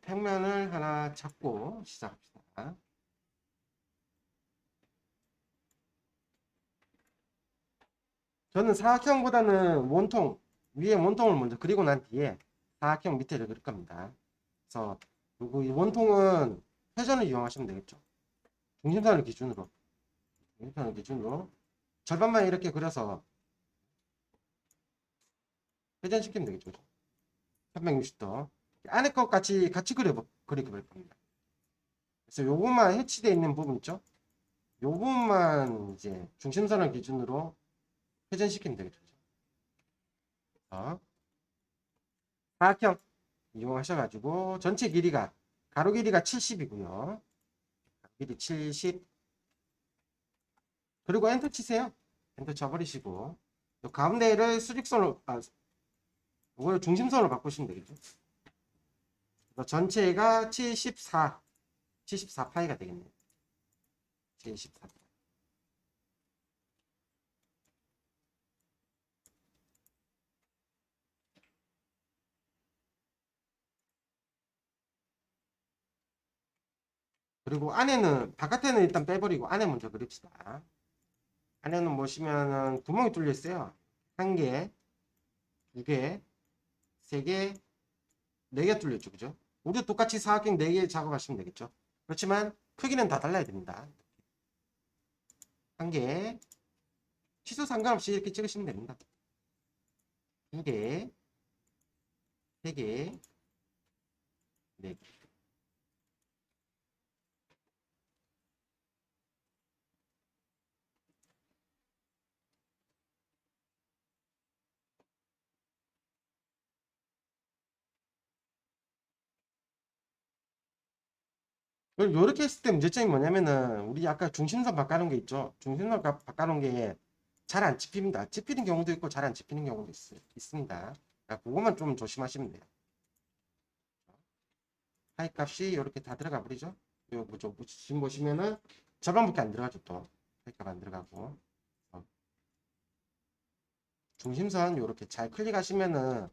평면을 하나 잡고 시작합시다. 저는 사각형보다는 원통, 위에 원통을 먼저 그리고 난 뒤에 사각형 밑에를 그릴 겁니다. 그래서 그리고 이 원통은 회전을 이용하시면 되겠죠. 중심선을 기준으로, 중심선을 기준으로 절반만 이렇게 그려서 회전시키면 되겠죠. 360도. 안에 것 같이 그려볼 겁니다. 그래서 요것만 해치되어 있는 부분 있죠? 요것만 이제 중심선을 기준으로 회전시키면 되겠죠. 사각형 이용하셔가지고 전체 길이가 가로 길이가 70이고요. 길이 70. 그리고 엔터 치세요. 엔터 쳐버리시고 요 가운데를 수직선으로 이걸 중심선으로 바꾸시면 되겠죠. 그래서 전체가 74파이가 되겠네요. 74. 그리고 안에는 바깥에는 일단 빼버리고 안에 먼저 그립시다. 안에는 보시면은 구멍이 뚫려 있어요. 한 개, 두 개, 세 개, 네 개 뚫려 있죠, 그죠? 우리도 똑같이 사각형 4개 작업하시면 되겠죠. 그렇지만 크기는 다 달라야 됩니다. 한 개, 치수 상관없이 이렇게 찍으시면 됩니다. 두 개, 세 개, 네 개. 이렇게 했을 때 문제점이 뭐냐면은 우리 아까 중심선 바꿔놓은 게 있죠. 중심선 바꿔놓은 게 잘 안 집힙니다. 집히는 경우도 있고 잘 안 집히는 경우도 있습니다. 그것만 좀 조심하시면 돼요. 파이 값이 이렇게 다 들어가 버리죠. 요 지금 보시면은 절반밖에 안 들어가죠. 또 파이 값 안 들어가고 중심선 이렇게 잘 클릭하시면은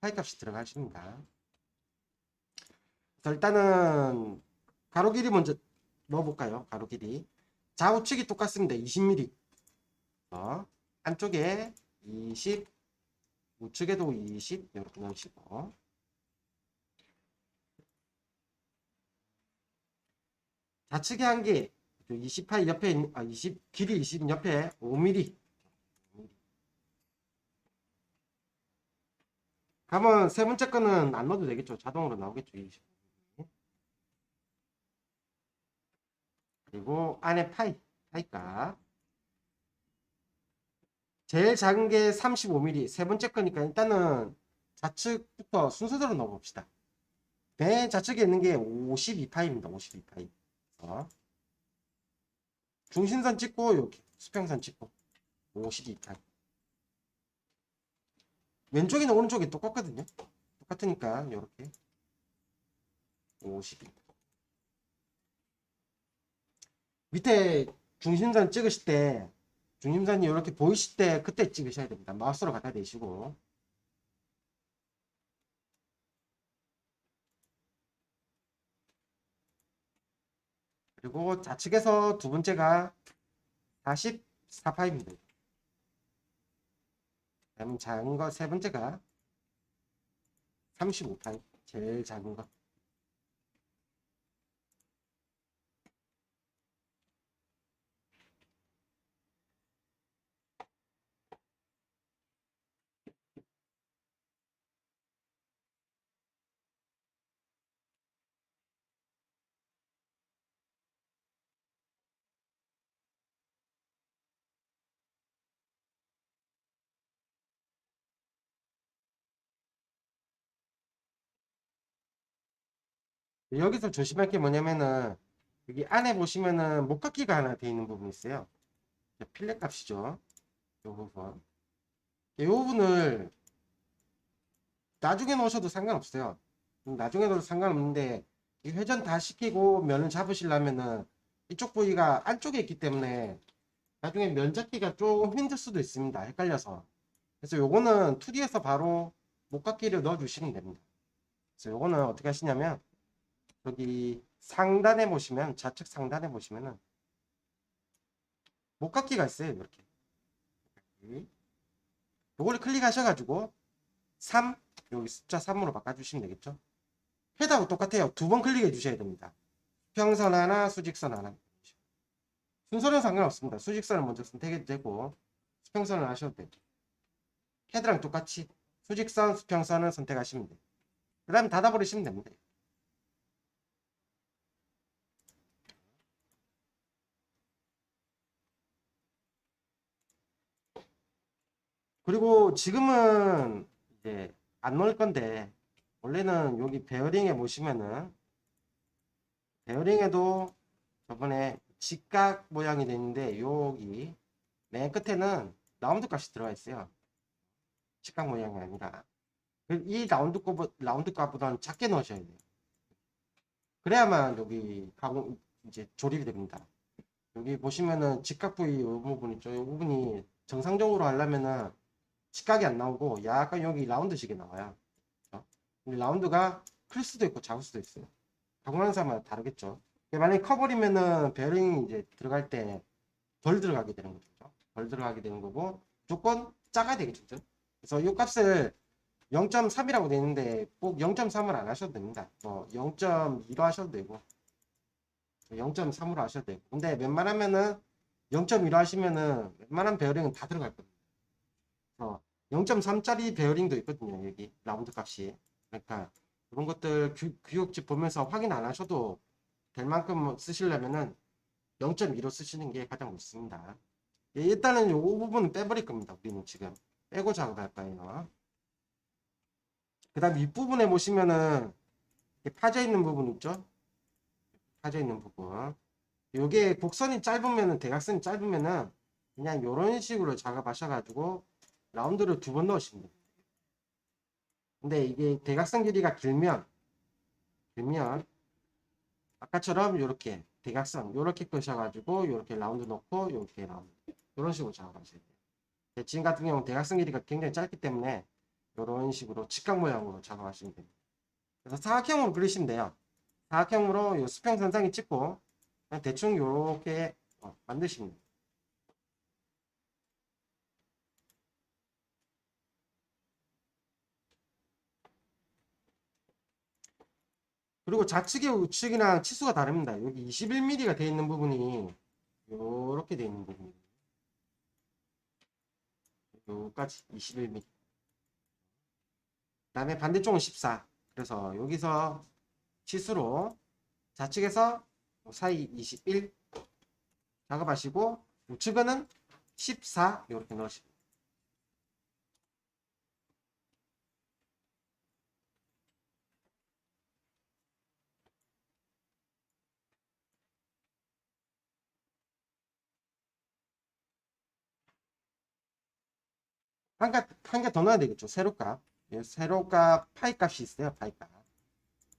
파이 값이 들어가십니다. 그래서 일단은 가로 길이 먼저 넣어볼까요? 가로 길이 좌우측이 똑같습니다. 20mm. 안쪽에 20, 우측에도 20 이렇게 넣으시고 좌측에 한 개, 28 옆에 20 길이 20 옆에 5mm. 그러면 세 번째 거는 안 넣어도 되겠죠. 자동으로 나오겠죠. 20. 그리고 안에 파이값 제일 작은 게 35mm. 세 번째 거니까 일단은 좌측부터 순서대로 넣어봅시다. 맨 좌측에 있는 게 52파입니다. 52파이. 중심선 찍고 이렇게 수평선 찍고 52파이. 왼쪽이나 오른쪽이 똑같거든요. 똑같으니까 이렇게 52. 밑에 중심선 찍으실 때 중심선이 이렇게 보이실 때 그때 찍으셔야 됩니다. 마우스로 갖다 대시고 그리고 좌측에서 두 번째가 44파입니다. 그다음 작은 거 세 번째가 35파이 제일 작은 거. 여기서 조심할 게 뭐냐면은 여기 안에 보시면은 목깎이가 하나 되어 있는 부분이 있어요. 필렛 값이죠. 이 부분. 이 부분을 나중에 넣으셔도 상관없어요. 나중에 넣어도 상관없는데 이 회전 다 시키고 면을 잡으시려면은 이쪽 부위가 안쪽에 있기 때문에 나중에 면 잡기가 조금 힘들 수도 있습니다. 헷갈려서. 그래서 요거는 2D에서 바로 목깎이를 넣어 주시면 됩니다. 그래서 요거는 어떻게 하시냐면 여기 상단에 보시면 좌측 상단에 보시면은 목깎기가 있어요. 이렇게 요걸 클릭하셔가지고 3 여기 숫자 3으로 바꿔주시면 되겠죠. 헤드하고 똑같아요. 두 번 클릭해 주셔야 됩니다. 수평선 하나, 수직선 하나. 순서는 상관없습니다. 수직선을 먼저 선택해도 되고 수평선을 하셔도 돼요. 헤드랑 똑같이 수직선, 수평선을 선택하시면 돼요. 그 다음에 닫아버리시면 됩니다. 그리고 지금은 이제 안 넣을 건데 원래는 여기 베어링에 보시면은 베어링에도 저번에 직각 모양이 되는데 여기 맨 끝에는 라운드 값이 들어가 있어요. 직각 모양이 아니라 이 라운드 값보다는 작게 넣으셔야 돼요. 그래야만 여기 가공 이제 조립이 됩니다. 여기 보시면은 직각 부위 이 부분 있죠. 이 부분이 정상적으로 하려면은 직각이 안 나오고 약간 여기 라운드식이 나와요. 그렇죠? 근데 라운드가 클 수도 있고 작을 수도 있어요. 가공하는 사람마다 다르겠죠. 만약에 커버리면은 베어링이 이제 들어갈 때 덜 들어가게 되는 거죠. 덜 들어가게 되는 거고 무조건 작아야 되겠죠. 그래서 이 값을 0.3이라고 되어 있는데 꼭 0.3을 안 하셔도 됩니다. 뭐 0.2로 하셔도 되고 0.3으로 하셔도 되고 근데 웬만하면은 0.2로 하시면은 웬만한 베어링은 다 들어갈 겁니다. 0.3짜리 베어링도 있거든요. 여기 라운드 값이. 그러니까 이런 것들 규격집 보면서 확인 안 하셔도 될 만큼 쓰시려면은 0.2로 쓰시는 게 가장 좋습니다. 예, 일단은 이 부분은 빼버릴 겁니다. 우리는 지금 빼고 작업할 거예요. 그 다음 윗부분에 보시면은 파져 있는 부분 있죠? 파져 있는 부분. 요게 곡선이 짧으면은 대각선이 짧으면은 그냥 이런 식으로 작업하셔가지고 라운드를 두 번 넣으시면 돼요. 근데 이게 대각선 길이가 길면 아까처럼 이렇게 대각선 이렇게 끄셔가지고 이렇게 라운드 넣고 이렇게 라운드 이런 식으로 작업하셔야 돼요. 지금 같은 경우는 대각선 길이가 굉장히 짧기 때문에 이런 식으로 직각 모양으로 작업하시면 됩니다. 그래서 사각형으로 그리시면 돼요. 사각형으로 요 수평선상에 찍고 그냥 대충 이렇게 만드시면 돼요. 그리고 좌측의 우측이랑 치수가 다릅니다. 여기 21mm가 되어 있는 부분이 이렇게 되어 있는 부분 여기까지 21mm 그 다음에 반대쪽은 14 그래서 여기서 치수로 좌측에서 사이 21 작업하시고 우측은 14 이렇게 넣으시고 한 개 더 넣어야 되겠죠. 세로값. 세로값 파이 값이 있어요. 파이 값.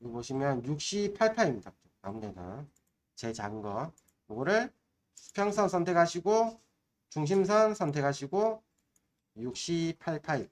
여기 보시면 68파입니다. 가운데는 제일 작은 거. 이거를 수평선 선택하시고 중심선 선택하시고 68파이.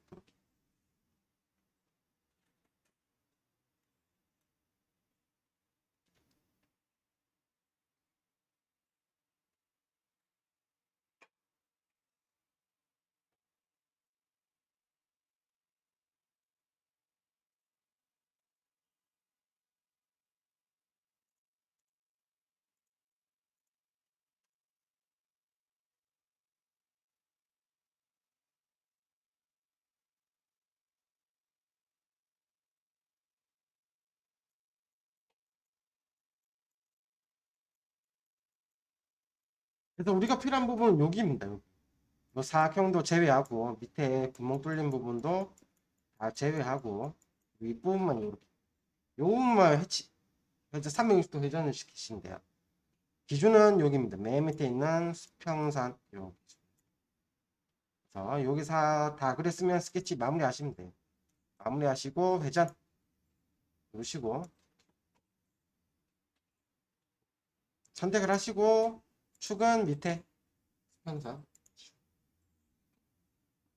그래서 우리가 필요한 부분은 여기입니다. 여기. 뭐 사각형도 제외하고 밑에 구멍 뚫린 부분도 다 제외하고 윗부분만 이렇게 요 부분만 해서 360도 회전을 시키시면 돼요. 기준은 여기입니다. 맨 밑에 있는 수평선 요 기준. 그래서 여기서 다 그랬으면 스케치 마무리 하시면 돼요. 마무리 하시고 회전 누르시고 선택을 하시고 축은 밑에 수평선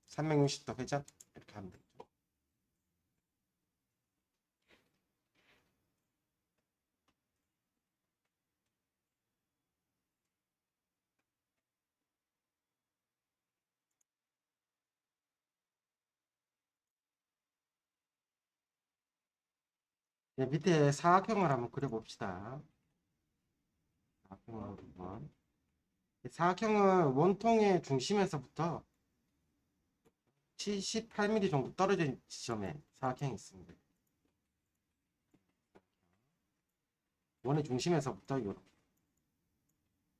360도 회전 이렇게 하면 되죠. 네, 밑에 사각형을 한번 그려봅시다. 사각형을 한번. 사각형은 원통의 중심에서부터 78mm 정도 떨어진 지점에 사각형이 있습니다. 원의 중심에서부터 이렇게.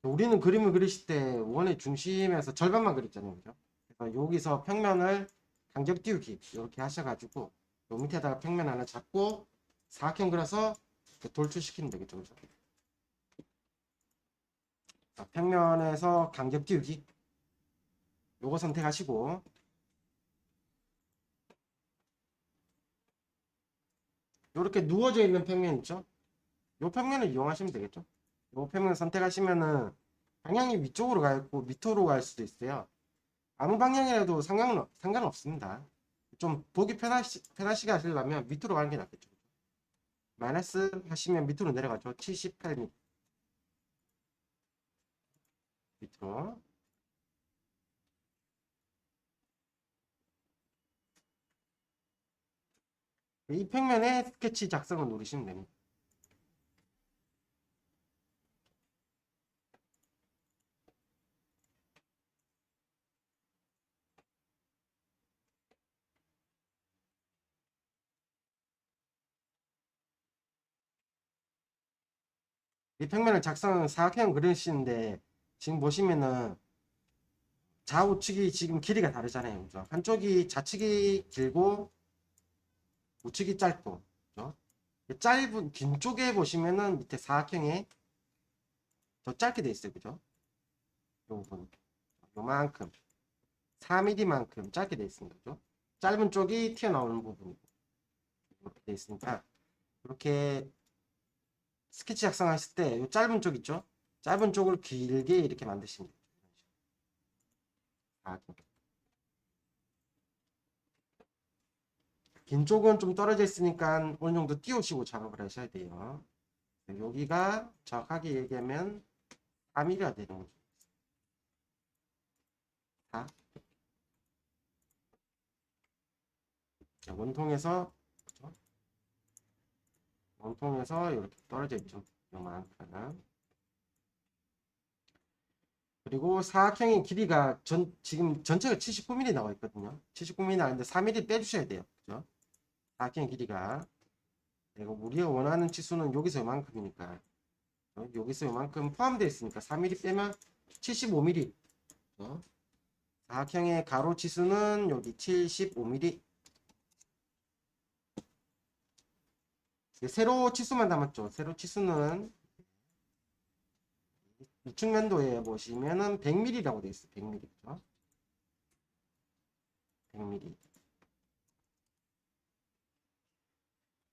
우리는 그림을 그리실 때 원의 중심에서 절반만 그렸잖아요. 그죠? 그래서 여기서 평면을 간격 띄우기 이렇게 하셔가지고 요 밑에다가 평면 하나 잡고 사각형 그려서 돌출시키면 되겠죠. 그죠? 자, 평면에서 간격 띄우기 요거 선택하시고 이렇게 누워져 있는 평면 있죠? 요 평면을 이용하시면 되겠죠? 요 평면 선택하시면은 방향이 위쪽으로 가 있고 밑으로 갈 수도 있어요. 아무 방향이라도 상관없습니다. 좀 보기 편하시게 하시려면 밑으로 가는 게 낫겠죠. 마이너스 하시면 밑으로 내려가죠. 78mm 밑으로. 이 평면에 스케치 작성을 누르시면 됩니다. 이 평면을 사각형 그리시는데 지금 보시면은 좌우측이 지금 길이가 다르잖아요. 그죠? 한쪽이 좌측이 길고 우측이 짧고, 그죠? 짧은 긴 쪽에 보시면은 밑에 사각형에 더 짧게 돼 있어요. 그죠? 요 부분 요만큼 4mm만큼 짧게 돼 있습니다. 그죠? 짧은 쪽이 튀어나오는 부분이고 이렇게 돼 있으니까 이렇게 스케치 작성하실 때 이 짧은 쪽 있죠? 짧은 쪽을 길게 이렇게 만드시면 돼요. 긴 쪽은 좀 떨어져 있으니까 어느 정도 띄우시고 작업을 하셔야 돼요. 여기가 정확하게 얘기하면 4mm가 되는 거죠. 4. 원통에서 그렇죠? 원통에서 이렇게 떨어져 있죠. 요만큼. 그리고 사각형의 길이가 지금 전체가 79mm 나와 있거든요. 79mm 나왔는데 4mm 빼주셔야 돼요. 그죠? 사각형의 길이가. 그리고 우리가 원하는 치수는 여기서 요만큼이니까. 여기서 요만큼 포함되어 있으니까 4mm 빼면 75mm. 그죠? 사각형의 가로 치수는 여기 75mm. 세로 치수만 담았죠. 세로 치수는 우측면도에 보시면은 100mm라고 되어 있어요. 100mm. 그죠? 100mm.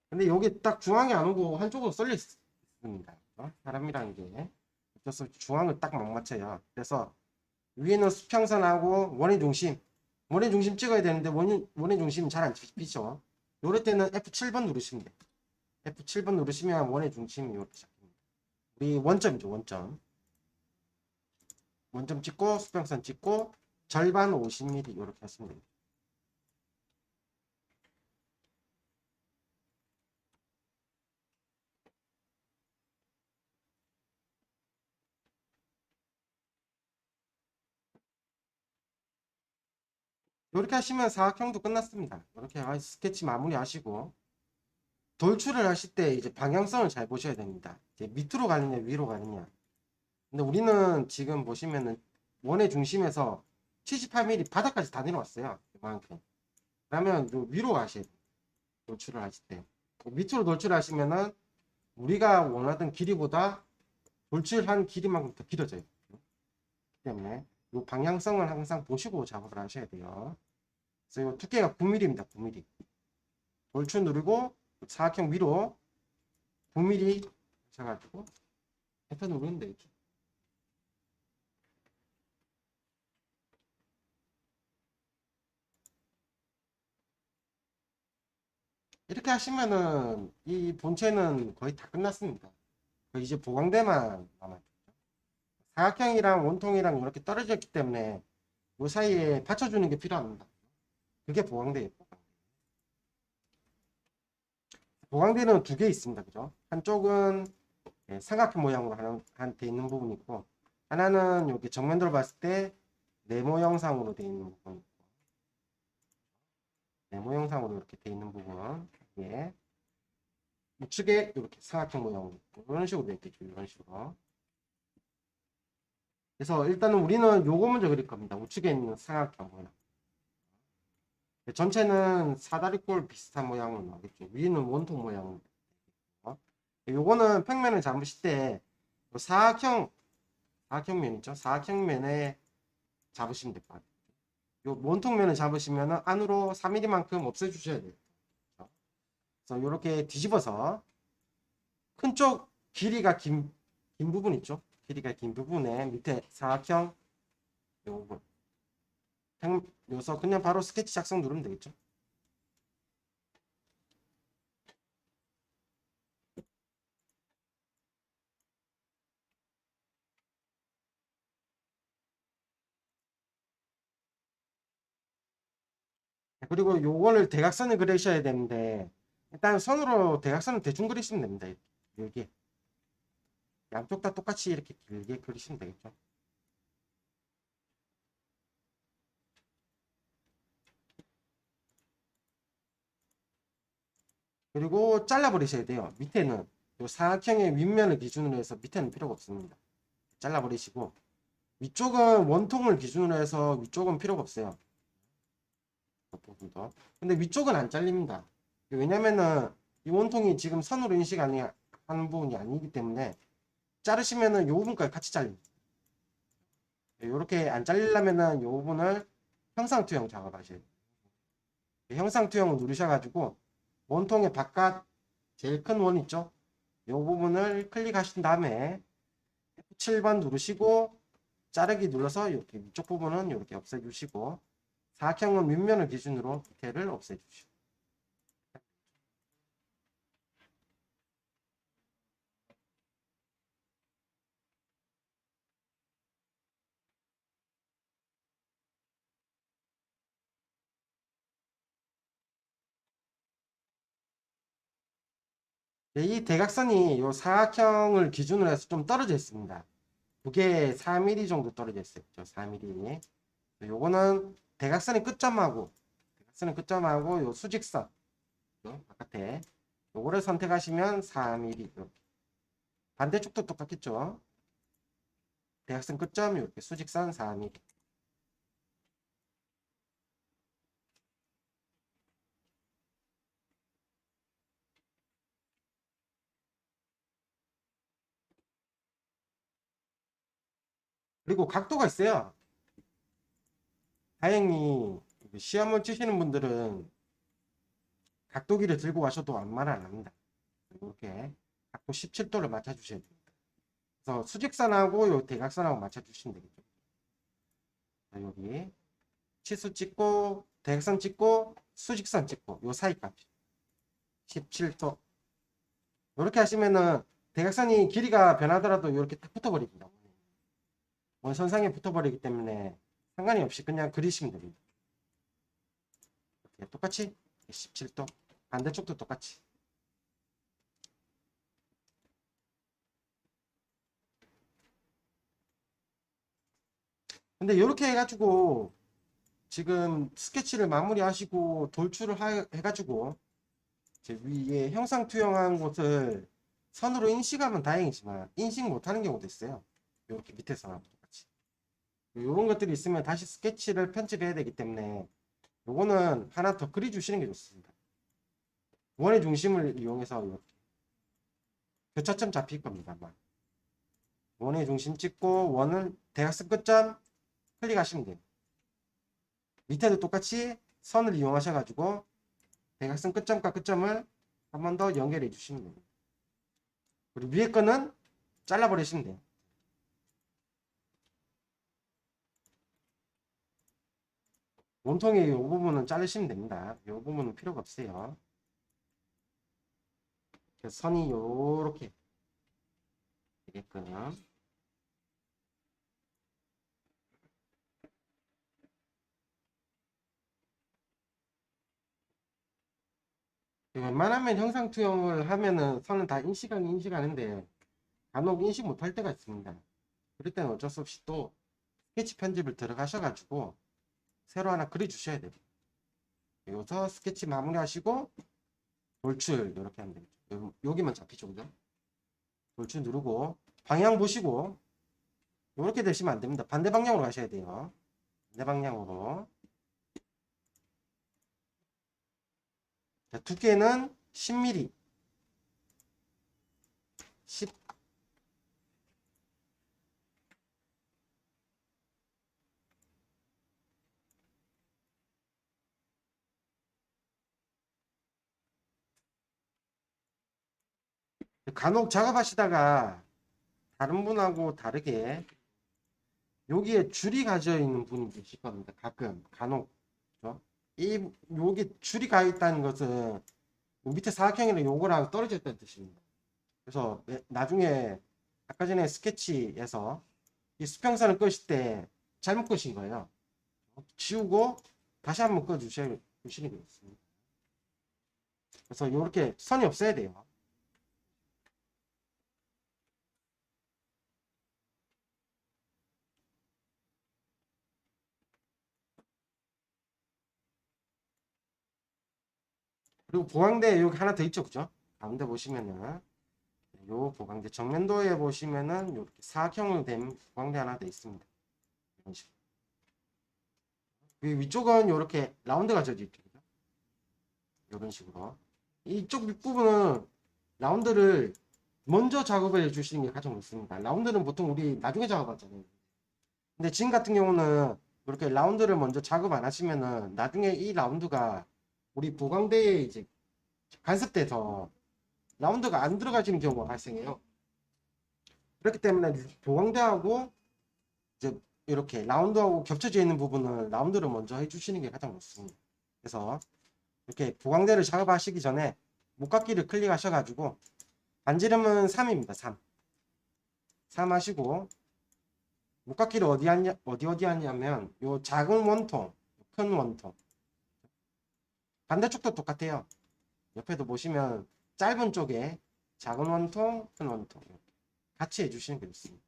근데 여기 딱 중앙이 안 오고 한쪽으로 쏠려 있습니다. 사람이라는 게 어쩔 수 없이 중앙을 딱 못 맞춰요. 그래서 위에는 수평선하고 원의 중심 찍어야 되는데 원의 중심은 잘 안 찍히죠. 요럴 때는 F7번 누르시면 돼요. F7번 누르시면 원의 중심이 이렇게 잡힙니다. 우리 원점이죠. 원점 찍고 수평선 찍고 절반 50mm 이렇게 하시면 됩니다. 이렇게 하시면 사각형도 끝났습니다. 이렇게 스케치 마무리 하시고 돌출을 하실 때 이제 방향성을 잘 보셔야 됩니다. 이제 밑으로 가느냐 위로 가느냐. 근데 우리는 지금 보시면은 원의 중심에서 78mm 바닥까지 다 내려왔어요. 이만큼. 그러면 위로 가셔야 돼요. 돌출을 하실 때. 밑으로 돌출하시면은 우리가 원하던 길이보다 돌출한 길이만큼 더 길어져요. 그렇기 때문에 이 방향성을 항상 보시고 작업을 하셔야 돼요. 그래서 이 두께가 9mm입니다. 9mm. 돌출 누르고 사각형 위로 9mm 하셔가지고 F 누르면 되겠죠. 이렇게 하시면은 이 본체는 거의 다 끝났습니다. 이제 보강대만 남아요. 사각형이랑 원통이랑 이렇게 떨어져 있기 때문에 이 사이에 받쳐주는 게 필요합니다. 그게 보강대예요. 보강대는 두 개 있습니다. 그죠? 한쪽은 삼각형 모양으로 돼 있는 부분이 있고, 하나는 이렇게 정면으로 봤을 때 네모 형상으로 돼 있는 부분. 네모 형상으로 이렇게 돼 있는 부분. 예. 우측에 이렇게 삼각형 모양으로 이런 식으로 돼 있겠죠. 이런 식으로. 그래서 일단은 우리는 요거 먼저 그릴 겁니다. 우측에 있는 삼각형 모양. 전체는 사다리꼴 비슷한 모양으로 나오겠죠. 위는 원통 모양으로. 요거는 평면을 잡으실 때 사각형면 있죠. 사각형면에 잡으시면 될 것 같아요. 요 원통면을 잡으시면 안으로 3mm만큼 없애주셔야 돼요. 그래서 이렇게 뒤집어서 큰 쪽 길이가 긴 부분 있죠. 길이가 긴 부분에 밑에 사각형 요 부분. 요서 그냥 바로 스케치 작성 누르면 되겠죠. 그리고 요거를 대각선을 그리셔야 되는데 일단 선으로 대각선을 대충 그리시면 됩니다. 이렇게 양쪽 다 똑같이 이렇게 길게 그리시면 되겠죠. 그리고 잘라 버리셔야 돼요. 밑에는 요 사각형의 윗면을 기준으로 해서 밑에는 필요가 없습니다. 잘라 버리시고 위쪽은 원통을 기준으로 해서 위쪽은 필요가 없어요. 부분도. 근데 위쪽은 안 잘립니다. 왜냐면은 이 원통이 지금 선으로 인식 아니 하는 부분이 아니기 때문에 자르시면은 요 부분까지 같이 잘립니다. 이렇게 안 잘리려면은 요 부분을 형상투영 작업하셔야 돼요. 형상투영을 누르셔가지고 원통의 바깥 제일 큰 원 있죠? 이 부분을 클릭하신 다음에 F7번 누르시고 자르기 눌러서 이렇게 위쪽 부분은 이렇게 없애주시고 사각형은 윗면을 기준으로 밑에를 없애주시고 이 대각선이 이 사각형을 기준으로 해서 좀 떨어져 있습니다. 그게 4mm 정도 떨어져 있어요. 4mm. 요거는 대각선의 끝점하고 요 수직선 바깥에 요거를 선택하시면 4mm 이렇게. 반대쪽도 똑같겠죠. 대각선 끝점 이렇게 수직선 4mm. 그리고 각도가 있어요. 다행히 시험을 치시는 분들은 각도기를 들고 가셔도 아무 말 안 합니다. 이렇게 각도 17도를 맞춰주셔야 됩니다. 그래서 수직선하고 요 대각선하고 맞춰주시면 되겠죠. 여기 치수 찍고 대각선 찍고 수직선 찍고 요 사이값 17도 이렇게 하시면은 대각선이 길이가 변하더라도 이렇게 딱 붙어버립니다. 원선상에 붙어버리기 때문에 상관이 없이 그냥 그리시면 됩니다. 똑같이 17도 반대쪽도 똑같이. 근데 이렇게 해가지고 지금 스케치를 마무리하시고 돌출을 해가지고 제 위에 형상 투영한 곳을 선으로 인식하면 다행이지만 인식 못하는 경우도 있어요. 이렇게 밑에서 똑같이. 이런 것들이 있으면 다시 스케치를 편집해야 되기 때문에 요거는 하나 더 그려주시는 게 좋습니다. 원의 중심을 이용해서 이렇게 교차점 잡힐 겁니다. 아마. 원의 중심 찍고 원을 대각선 끝점 클릭하시면 돼요. 밑에도 똑같이 선을 이용하셔가지고 대각선 끝점과 끝점을 한 번 더 연결해 주시면 됩니다. 그리고 위에 거는 잘라버리시면 돼요. 몸통의 이 부분은 자르시면 됩니다. 이 부분은 필요가 없어요. 그래서 선이 요렇게 되게끔. 웬만하면 형상 투영을 하면은 선은 다 인식하는데 간혹 인식 못할 때가 있습니다. 그럴 때는 어쩔 수 없이 또 스케치 편집을 들어가셔가지고 새로 하나 그려주셔야 돼요. 여기서 스케치 마무리하시고 돌출 이렇게 하면 되겠죠. 여기만 잡히죠, 그죠? 돌출 누르고 방향 보시고 이렇게 되시면 안 됩니다. 반대 방향으로 가셔야 돼요. 반대 방향으로. 자, 두께는 10mm. 10. 간혹 작업하시다가 다른 분하고 다르게 여기에 줄이 가져 있는 분이 계실 겁니다. 가끔 간혹. 그죠? 여기 줄이 가 있다는 것은 밑에 사각형이랑 요거랑 떨어져 있다는 뜻입니다. 그래서 나중에 아까 전에 스케치에서 이 수평선을 끄실 때 잘못 끄신 거예요. 지우고 다시 한번 꺼주시는 게 있습니다. 그래서 이렇게 선이 없어야 돼요. 그리고 보강대 여기 하나 더 있죠, 그죠? 가운데 보시면은 요 보강대 정면도에 보시면은 이렇게 사각형으로 된 보강대 하나 더 있습니다. 이런 식으로. 위쪽은 이렇게 라운드가 져져 있죠, 그죠? 이런 식으로. 이쪽 윗부분은 라운드를 먼저 작업을 해주시는 게 가장 좋습니다. 라운드는 보통 우리 나중에 작업하잖아요. 근데 지금 같은 경우는 이렇게 라운드를 먼저 작업 안 하시면은 나중에 이 라운드가 우리 보강대에 이제 간섭돼서 라운드가 안 들어가지는 경우가 발생해요. 그렇기 때문에 보강대하고 이제 이렇게 라운드하고 겹쳐져 있는 부분은 라운드를 먼저 해주시는 게 가장 좋습니다. 그래서 이렇게 보강대를 작업하시기 전에 목깎이를 클릭하셔가지고 반지름은 3입니다. 3. 3 하시고 목깎이를 어디 하냐면 요 작은 원통, 큰 원통. 반대쪽도 똑같아요. 옆에도 보시면 짧은 쪽에 작은 원통, 큰 원통 이렇게 같이 해주시는 게 좋습니다.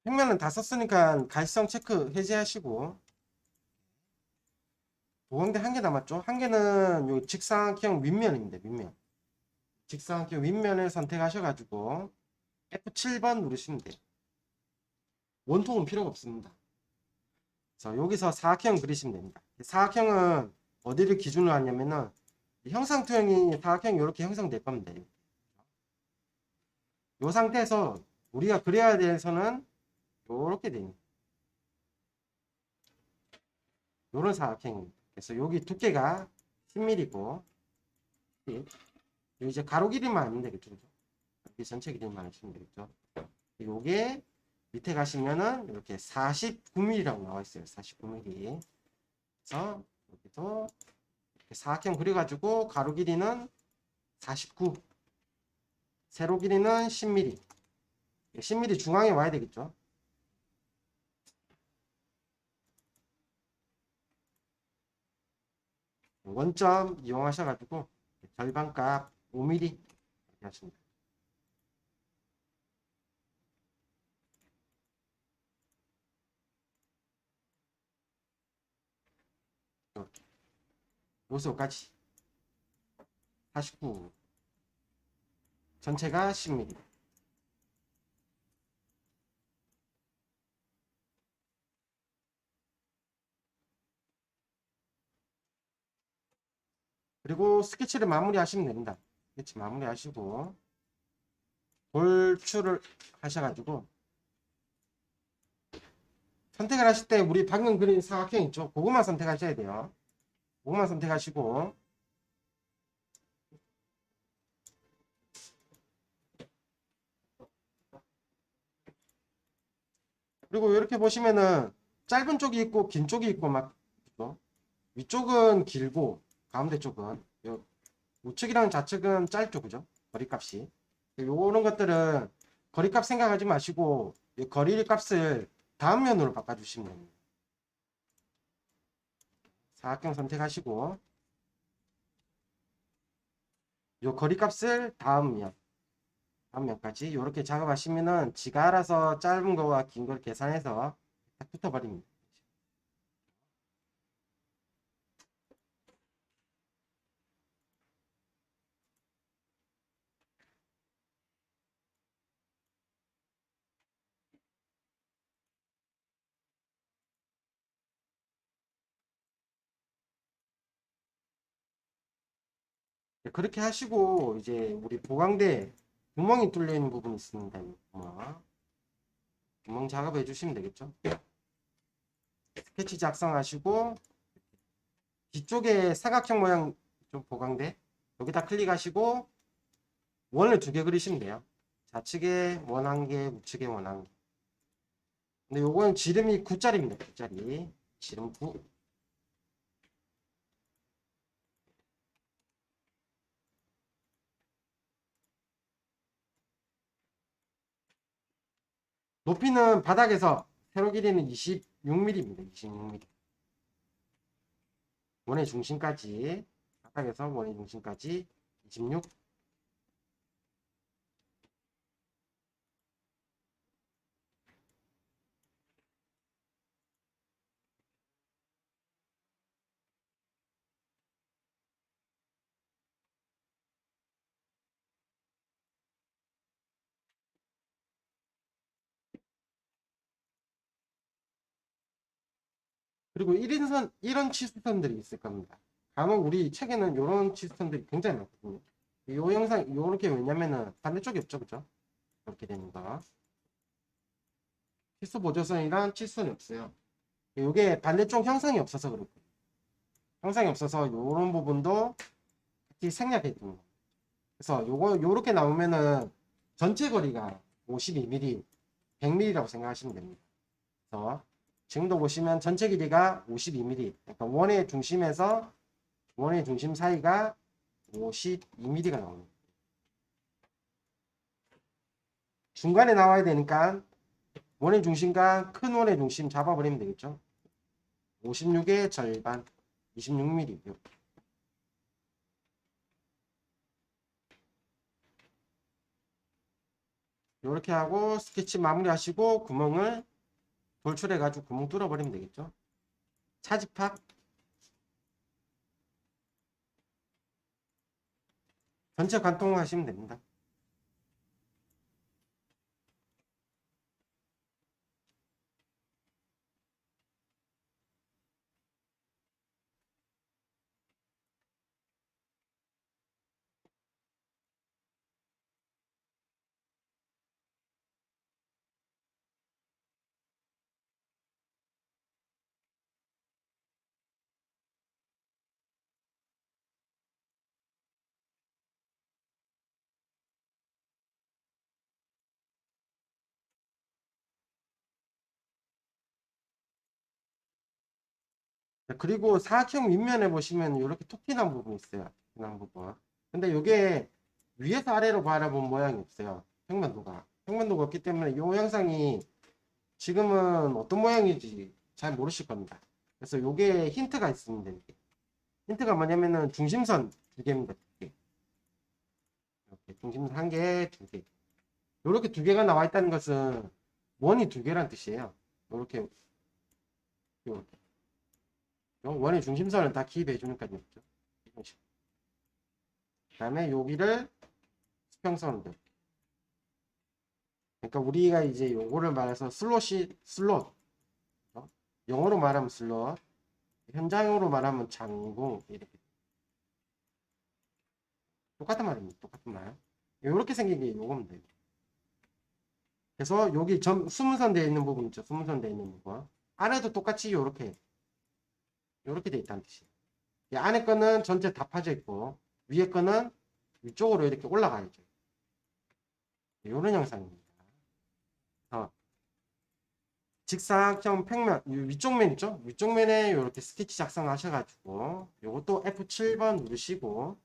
평면은 다 썼으니까 가시성 체크 해제하시고 보강대 한 개 남았죠? 한 개는 요 직사각형 윗면입니다. 윗면. 직사각형 윗면을 선택하셔가지고 F7번 누르시면 돼요. 원통은 필요가 없습니다. 자, 여기서 사각형 그리시면 됩니다. 사각형은 어디를 기준으로 하냐면은 형상 투영이 사각형이 이렇게 형성될 겁니다. 이 상태에서 우리가 그려야 돼서는 이렇게 됩니다. 이런 사각형입니다. 그래서 여기 두께가 10mm고 이제 가로 길이만 아니면 되겠죠. 여기 전체 길이만 하시면 되겠죠. 요게 밑에 가시면은 이렇게 49mm라고 나와 있어요. 49mm. 그래서 여기도 이렇게 사각형 그려가지고 가로 길이는 49, 세로 길이는 10mm. 10mm 중앙에 와야 되겠죠. 원점 이용하셔가지고 절반값 5mm 이렇게 하십니다. 이렇게 요소까지 49 전체가 10mm. 그리고 스케치를 마무리 하시면 됩니다. 스케치 마무리 하시고 돌출을 하셔가지고 선택을 하실 때 우리 방금 그린 사각형 있죠? 그것만 선택하셔야 돼요. 그것만 선택하시고 그리고 이렇게 보시면은 짧은 쪽이 있고 긴 쪽이 있고 막 그죠? 위쪽은 길고 가운데 쪽은 요 우측이랑 좌측은 짧죠, 그죠? 거리값이. 요런 것들은 거리값 생각하지 마시고 이 거리값을 다음 면으로 바꿔주시면 됩니다. 사각형 선택하시고 요 거리값을 다음 면까지 이렇게 작업하시면은 지가 알아서 짧은 거와 긴 걸 계산해서 딱 붙어버립니다. 네, 그렇게 하시고 이제 우리 보강대 구멍이 뚫려 있는 부분이 있습니다. 이 구멍 작업해 주시면 되겠죠. 스케치 작성하시고 뒤쪽에 사각형 모양 좀 보강대 여기다 클릭하시고 원을 2개 그리시면 돼요. 좌측에 원 1개, 우측에 원 1개. 근데 요건 지름이 9짜리입니다. 9짜리. 지름 9. 높이는 바닥에서 세로 길이는 26mm입니다. 26mm. 원의 중심까지 바닥에서 원의 중심까지 26. 그리고 1인선 이런 치수선들이 있을 겁니다. 간혹 우리 책에는 이런 치수선들이 굉장히 많거든요. 이 영상 이렇게 왜냐면은 반대쪽이 없죠, 그죠? 이렇게 되는 거. 치수 보조선이랑 치수선이 없어요. 이게 반대쪽 형상이 없어서 그렇고 형상이 없어서 이런 부분도 같이 생략해 있는 거. 그래서 요렇게 나오면은 전체 거리가 52mm, 100mm라고 생각하시면 됩니다. 그래서 지금도 보시면 전체 길이가 52mm, 그러니까 원의 중심 사이가 52mm가 나옵니다. 중간에 나와야 되니까 원의 중심과 큰 원의 중심 잡아버리면 되겠죠. 56의 절반, 26mm. 이렇게 하고 스케치 마무리하시고 구멍을 돌출해가지고 구멍 뚫어버리면 되겠죠. 차집합 전체 관통하시면 됩니다. 그리고 사각형 윗면에 보시면 이렇게 톡 튀는 부분이 있어요. 튀는 부분. 근데 이게 위에서 아래로 바라본 모양이 없어요. 평면도가 없기 때문에 이 영상이 지금은 어떤 모양인지 잘 모르실 겁니다. 그래서 이게 힌트가 있습니다. 이렇게. 힌트가 뭐냐면은 중심선 2개입니다. 2개. 이렇게 중심선 1개, 2개. 이렇게 2개가 나와 있다는 것은 원이 2개란 뜻이에요. 이렇게, 이렇게. 원의 중심선을 다 기입해 주니까요. 이런 식으로. 그 다음에 여기를 수평선으로. 그러니까 우리가 이제 요거를 말해서 슬롯. 영어로 말하면 슬롯. 현장으로 말하면 장공. 이렇게. 똑같은 말입니다. 똑같은 말. 이렇게 생긴 게 요겁니다. 그래서 여기 수문선 되어 있는 부분 있죠. 수문선 되어 있는 부분. 안에도 똑같이 요렇게 되어 있다는 뜻이에요. 이 안에 거는 전체 다 파져 있고 위에 거는 위쪽으로 이렇게 올라가야죠. 이런 형상입니다. 직사각형 평면 위쪽 면 있죠? 위쪽 면에 이렇게 스케치 작성하셔가지고 요것도 F7번 누르시고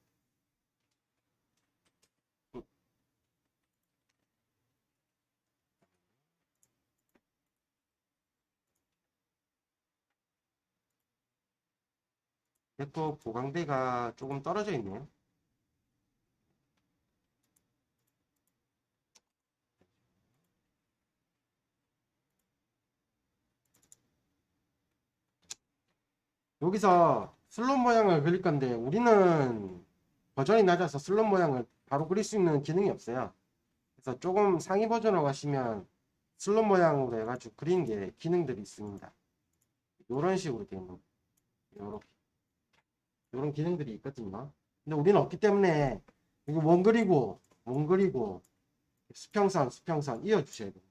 또 보강대가 조금 떨어져 있네요. 여기서 슬롯 모양을 그릴 건데 우리는 버전이 낮아서 슬롯 모양을 바로 그릴 수 있는 기능이 없어요. 그래서 조금 상위 버전으로 가시면 슬롯 모양으로 해가지고 그리는 게 기능들이 있습니다. 이런 식으로 되어 있는 요렇게 이런 기능들이 있거든요. 근데 우리는 없기 때문에 이거 원 그리고 수평선 이어주셔야 돼요.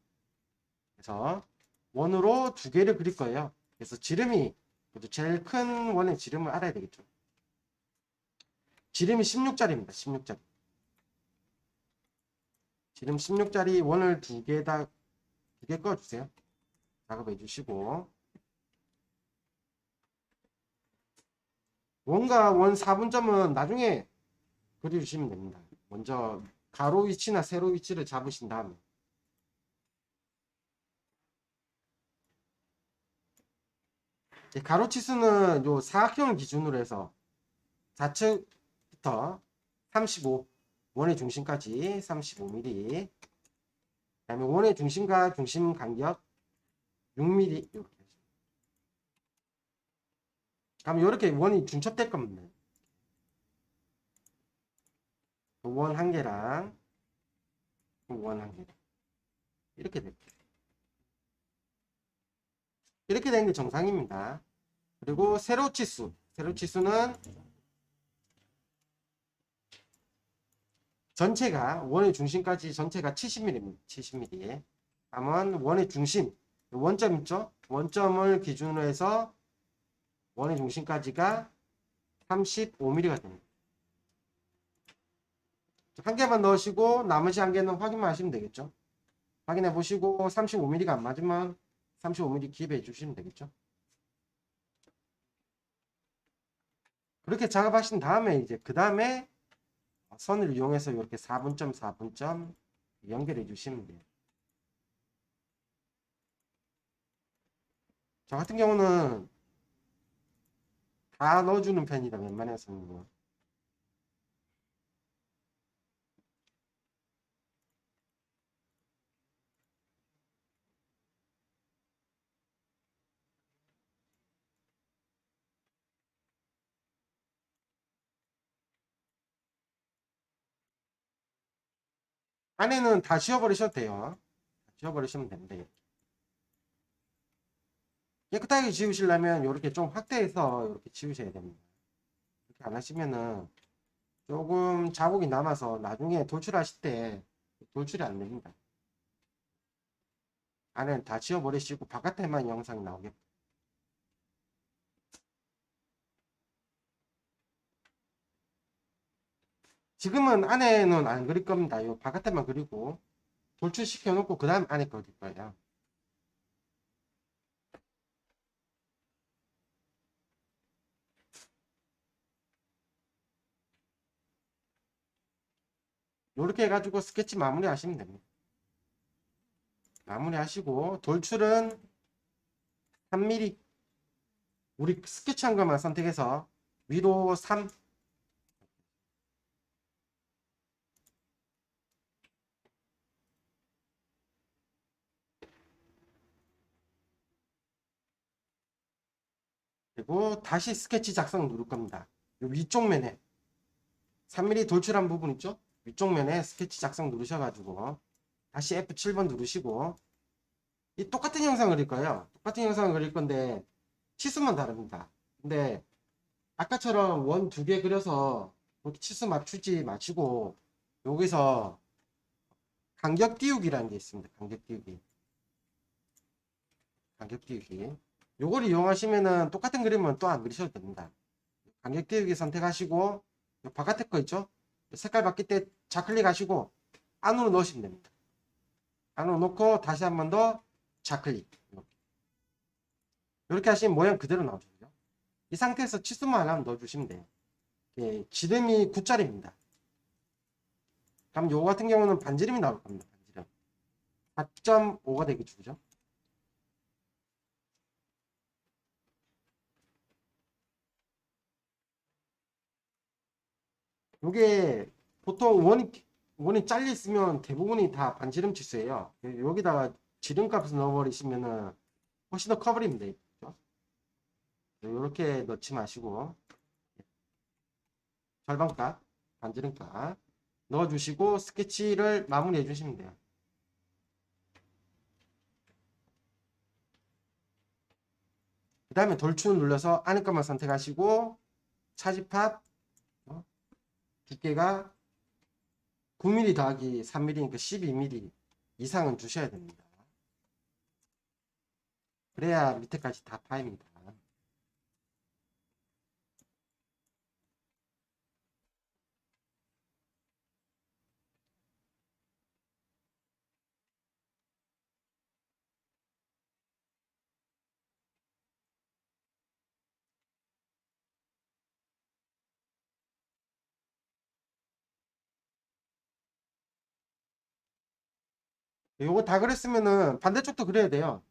그래서 원으로 두 개를 그릴 거예요. 그래서 지름이 제일 큰 원의 지름을 알아야 되겠죠. 지름이 16짜리입니다. 16짜리. 지름 16짜리 원을 두 개 꺼주세요. 작업해 주시고 원과 원 4분점은 나중에 그려주시면 됩니다. 먼저 가로 위치나 세로 위치를 잡으신 다음에 가로 치수는 요 사각형을 기준으로 해서 좌측부터 35 원의 중심까지 35mm 그 다음에 원의 중심과 중심 간격 6mm 이렇게 그럼 이렇게 원이 중첩될 겁니다. 원 한 개랑 원 한 개 이렇게 될게요. 이렇게 되는 게 정상입니다. 그리고 세로치수는 전체가 원의 중심까지 전체가 70mm입니다. 70mm. 다음은 원의 중심 원점 있죠? 원점을 기준으로 해서 원의 중심까지가 35mm가 됩니다. 한 개만 넣으시고 나머지 한 개는 확인만 하시면 되겠죠? 확인해 보시고 35mm가 안 맞으면 35mm 기입해 주시면 되겠죠? 그렇게 작업하신 다음에 이제 그 다음에 선을 이용해서 이렇게 4분점 연결해 주시면 돼요. 저 같은 경우는 다 넣어주는 편이다 웬만해서는. 안에는 다 지워버리셔도 돼요. 지워버리시면 됩니다. 깨끗하게 지우시려면 이렇게 좀 확대해서 이렇게 지우셔야 됩니다. 이렇게 안 하시면은 조금 자국이 남아서 나중에 돌출하실 때 돌출이 안 됩니다. 안에는 다 지워버리시고 바깥에만 영상이 나오게. 지금은 안에는 안 그릴 겁니다. 요 바깥에만 그리고 돌출시켜 놓고 그 다음 안에 그릴 거예요. 이렇게 해가지고 스케치 마무리 하시면 됩니다. 마무리 하시고 돌출은 3mm 우리 스케치한 것만 선택해서 위로 3 그리고 다시 스케치 작성 누를 겁니다. 요 위쪽 면에 3mm 돌출한 부분 있죠? 위쪽 면에 스케치 작성 누르셔가지고 다시 F7번 누르시고 이 똑같은 영상을 그릴 거예요. 똑같은 영상을 그릴 건데 치수만 다릅니다. 근데 아까처럼 원 두 개 그려서 그렇게 치수 맞추지 마시고 여기서 간격 띄우기라는 게 있습니다. 간격 띄우기 요걸 이용하시면은 똑같은 그림은 또 안 그리셔도 됩니다. 간격 띄우기 선택하시고 바깥에 거 있죠? 색깔 바뀔 때 좌클릭하시고 안으로 넣으시면 됩니다. 안으로 넣고 다시 한 번 더 좌클릭 이렇게 하시면 모양 그대로 나오죠. 그죠? 이 상태에서 치수만 하나 넣어주시면 돼요. 예, 지름이 9짜리입니다. 그럼 요거 같은 경우는 반지름이 나올 겁니다. 반지름. 4.5가 되겠죠. 그죠? 요게 보통 원이 잘려 있으면 대부분이 다 반지름 치수예요. 여기다가 지름값을 넣어버리시면은 훨씬 더 커버립니다. 그죠? 이렇게 넣지 마시고 절반값, 반지름값 넣어주시고 스케치를 마무리해 주시면 돼요. 그 다음에 돌출 눌러서 안에 것만 선택하시고 차집합 두께가 9mm 더하기 3mm니까 12mm 이상은 주셔야 됩니다. 그래야 밑에까지 다 파입니다. 요거 다 그랬으면은 반대쪽도 그려야 돼요.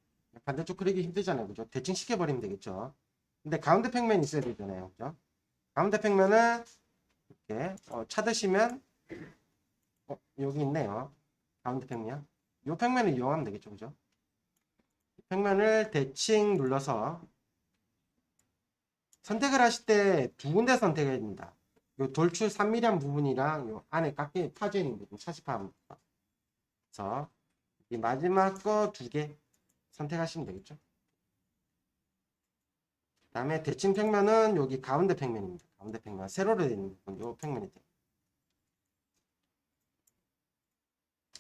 반대쪽 그리기 힘들잖아요. 그죠? 대칭 시켜버리면 되겠죠. 근데 가운데 평면이 있어야 되잖아요. 그죠? 가운데 평면은 이렇게 찾으시면 여기 있네요. 가운데 평면. 요 평면을 이용하면 되겠죠. 그죠? 평면을 대칭 눌러서 선택을 하실 때 두 군데 선택해야 됩니다. 요 돌출 3mm한 부분이랑 요 안에 깎여 파져 있는 부분 차집하면 그래서 이 마지막 거 두 개 선택하시면 되겠죠. 그 다음에 대칭 평면은 여기 가운데 평면입니다. 가운데 평면 세로로 되어 있는 부분 요 평면이 돼요.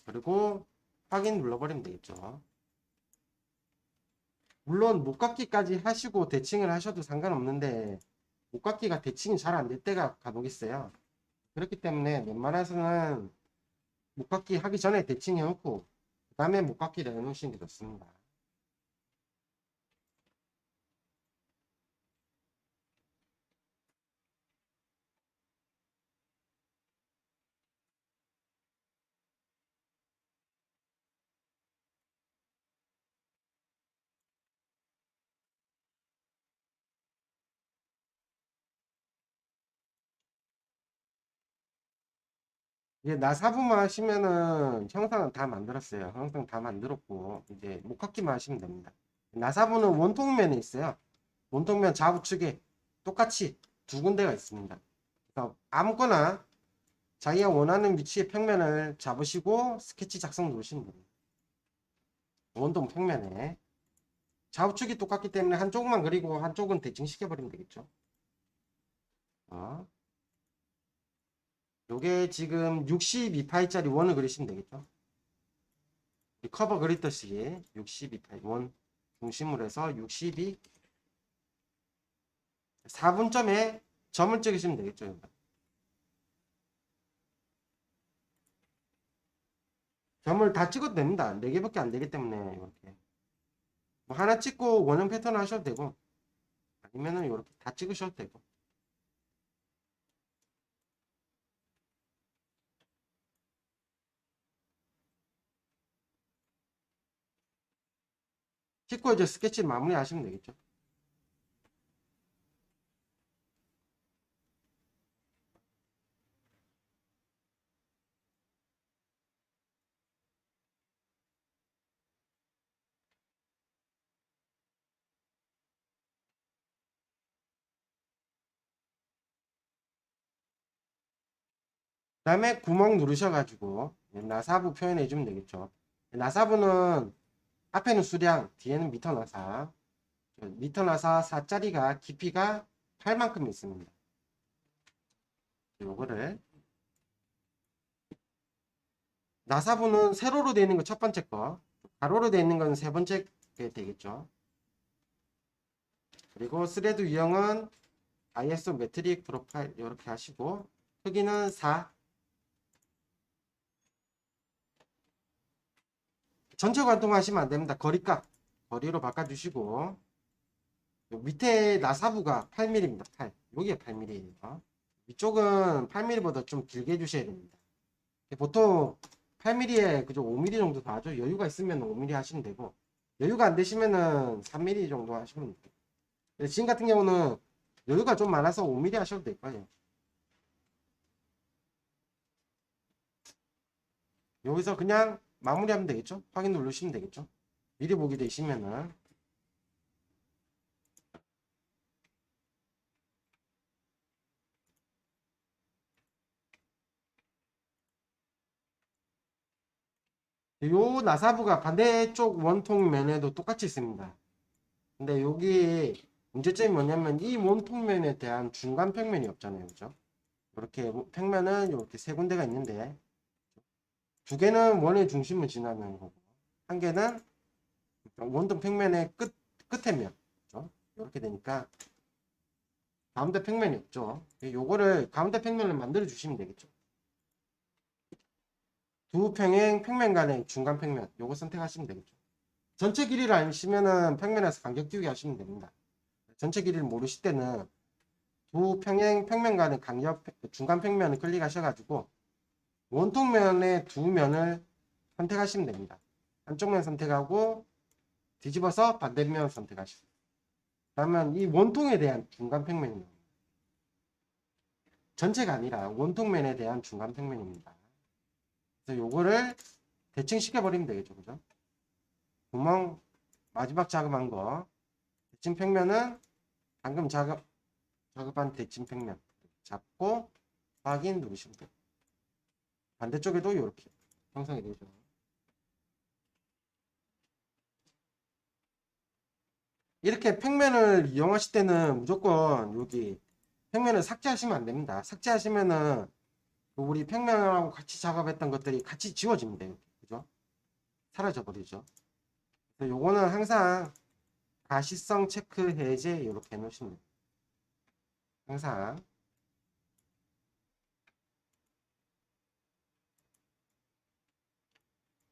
그리고 확인 눌러버리면 되겠죠. 물론 목깎기까지 하시고 대칭을 하셔도 상관없는데 목깎기가 대칭이 잘 안 될 때가 간혹 있어요. 그렇기 때문에 웬만해서는 목깎기 하기 전에 대칭해 놓고 그 다음에 목깎기를 해 놓으시는 게 좋습니다. 이제 나사부만 하시면은 형상은 다 만들었어요. 형상 다 만들었고 이제 목깎기만 하시면 됩니다. 나사부는 원통면에 있어요. 원통면 좌우측에 똑같이 두 군데가 있습니다. 그래서 아무거나 자기가 원하는 위치의 평면을 잡으시고 스케치 작성 누르시면 됩니다. 원통 평면에 좌우측이 똑같기 때문에 한쪽만 그리고 한쪽은 대칭 시켜버리면 되겠죠. 요게 지금 62파이짜리 원을 그리시면 되겠죠. 커버 그리듯이 62파이 원 중심으로 해서 62 4분점에 점을 찍으시면 되겠죠. 점을 다 찍어도 됩니다. 4개밖에 안 되기 때문에 이렇게 뭐 하나 찍고 원형 패턴 하셔도 되고 아니면은 이렇게 다 찍으셔도 되고 찍고 이제 스케치 마무리 하시면 되겠죠. 그 다음에 구멍 누르셔가지고 나사부 표현해 주면 되겠죠. 나사부는 앞에는 수량 뒤에는 미터 나사 미터 나사 4짜리가 깊이가 8만큼 있습니다. 요거를 나사부는 세로로 되어 있는 거 첫 번째 거 가로로 되어 있는 건 세 번째 게 되겠죠. 그리고 스레드 유형은 ISO 메트릭 프로파일 이렇게 하시고 크기는 4 전체 관통하시면 안됩니다. 거리값 거리로 바꿔주시고 요 밑에 나사부가 8mm입니다. 8. 여기가 8mm예요. 위쪽은 8mm보다 좀 길게 해주셔야 됩니다. 보통 8mm에 그저 5mm 정도 다 하죠. 여유가 있으면 5mm 하시면 되고, 여유가 안 되시면은 3mm 정도 하시면 돼요. 지금 같은 경우는 여유가 좀 많아서 5mm 하셔도 될 거예요. 여기서 그냥 마무리하면 되겠죠? 확인 누르시면 되겠죠? 미리 보기 되시면은. 요 나사부가 반대쪽 원통 면에도 똑같이 있습니다. 근데 여기 문제점이 뭐냐면 이 원통면에 대한 중간 평면이 없잖아요. 그죠? 이렇게 평면은 이렇게 세 군데가 있는데 두 개는 원의 중심을 지나는 거고 한 개는 원통 평면의 끝에 면. 그죠? 이렇게 되니까 가운데 평면이 없죠. 요거를 가운데 평면을 만들어 주시면 되겠죠. 두 평행 평면 간의 중간 평면 요거 선택하시면 되겠죠. 전체 길이를 아시면은 평면에서 간격 띄우기 하시면 됩니다. 전체 길이를 모르실 때는 두 평행 평면 간의 간격 중간 평면을 클릭하셔가지고 원통면의 두 면을 선택하시면 됩니다. 한쪽 면 선택하고 뒤집어서 반대면 선택하시고 그러면 이 원통에 대한 중간 평면입니다. 전체가 아니라 원통면에 대한 중간 평면입니다. 그래서 요거를 대칭시켜 버리면 되겠죠. 그죠? 구멍 마지막 작업한 거 대칭 평면은 방금 작업한 대칭 평면 잡고 확인 누르시면 돼요. 반대쪽에도 이렇게 형성이 되죠. 이렇게 평면을 이용하실 때는 무조건 여기 평면을 삭제하시면 안 됩니다. 삭제하시면은 우리 평면하고 같이 작업했던 것들이 같이 지워집니다. 이렇게. 그죠? 사라져 버리죠. 그래서 요거는 항상 가시성 체크 해제 이렇게 해놓으시면 돼요. 항상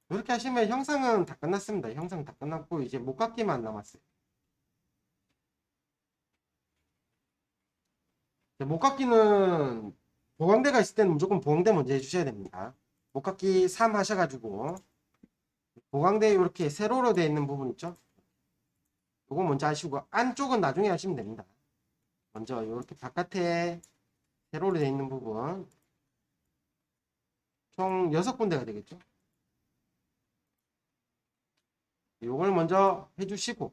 이렇게 하시면 형상은 다 끝났습니다. 형상 다 끝났고 이제 목깎이만 남았어요. 목깎이는 보강대가 있을 때는 무조건 보강대 먼저 해주셔야 됩니다. 목깎이 3 하셔가지고 보강대 이렇게 세로로 되어 있는 부분 있죠? 요거 먼저 하시고 안쪽은 나중에 하시면 됩니다. 먼저 이렇게 바깥에 세로로 되어 있는 부분 총 6군데가 되겠죠? 요걸 먼저 해주시고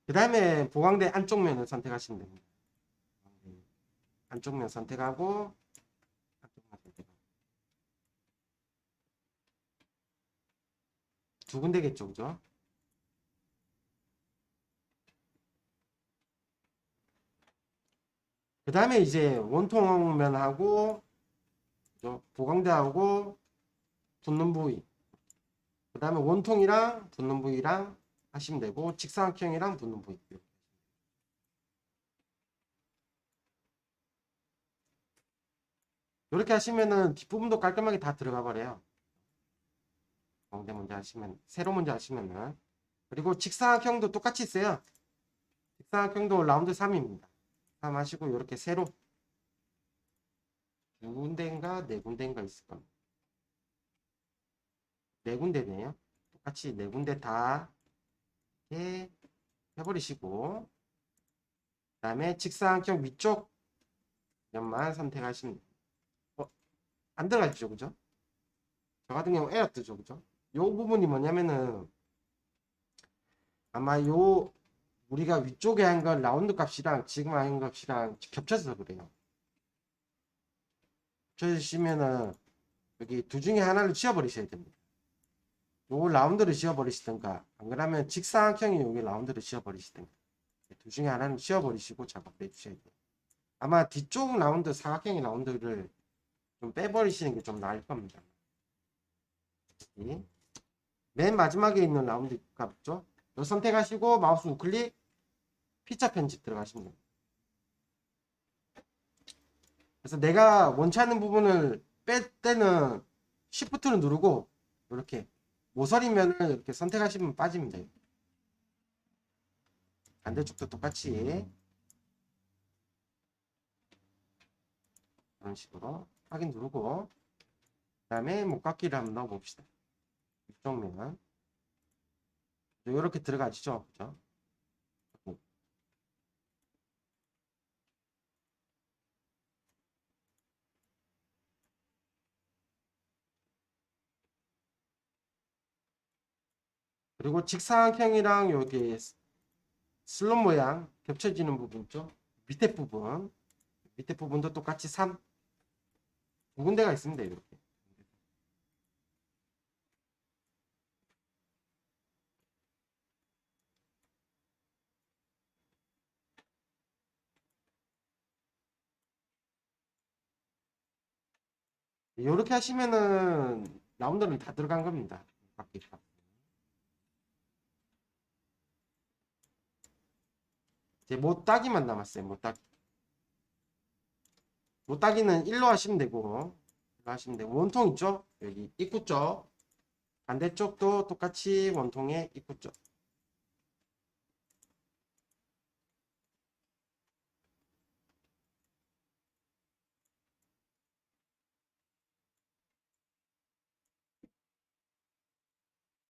그 다음에 보강대 안쪽 면을 선택하시면 됩니다. 안쪽 면 선택하고 안쪽 면 선택하고 두 군데겠죠, 그죠? 그 다음에 이제 원통면하고 보강대하고 붙는 부위 그 다음에 원통이랑 붙는 부위랑 하시면 되고 직사각형이랑 붙는 부위 이렇게 하시면은 뒷부분도 깔끔하게 다 들어가 버려요. 보강대 먼저 하시면 세로 먼저 하시면은 그리고 직사각형도 똑같이 있어요. 직사각형도 라운드 3입니다. 3 하시고 이렇게 세로 두 군데인가 네 군데인가 있을 겁니다. 네 군데네요. 똑같이 네 군데 다 이렇게 해버리시고 그 다음에 직사각형 위쪽 면만 선택하시면 안 들어가죠, 그죠? 저 같은 경우 에러 뜨죠, 그죠? 요 부분이 뭐냐면은 아마 요 우리가 위쪽에 한 건 라운드 값이랑 지금 한 값이랑 겹쳐서 그래요. 겹쳐지시면은 여기 둘 중에 하나를 지워버리셔야 됩니다. 요 라운드를 지워버리시든가 안 그러면 직사각형이 여기 라운드를 지워버리시든가 둘 중에 하나는 지워버리시고 작업을 해주셔야 돼요. 아마 뒤쪽 라운드 사각형의 라운드를 좀 빼버리시는 게 좀 나을 겁니다. 맨 마지막에 있는 라운드 값 있죠? 요 선택하시고 마우스 우클릭 피자 편집 들어가시면 됩니다. 그래서 내가 원치 않는 부분을 뺄 때는 Shift를 누르고 이렇게 모서리면은 이렇게 선택하시면 빠집니다. 반대쪽도 똑같이 이런 식으로 확인 누르고 그 다음에 목깎이를 한번 넣어 봅시다. 이쪽면 이렇게 들어가시죠. 그죠? 그리고 직사각형이랑 여기 슬롯 모양 겹쳐지는 부분 있죠? 밑에 부분도 똑같이 3 두 군데가 있습니다. 이렇게. 이렇게 하시면은 라운드는 다 들어간 겁니다. 바퀴. 이제 못따기만 남았어요. 못따기. 못따기는 1로 하시면 되고, 1로 하시면 되고, 원통 있죠? 여기 입구 쪽. 반대쪽도 똑같이 원통의 입구 쪽.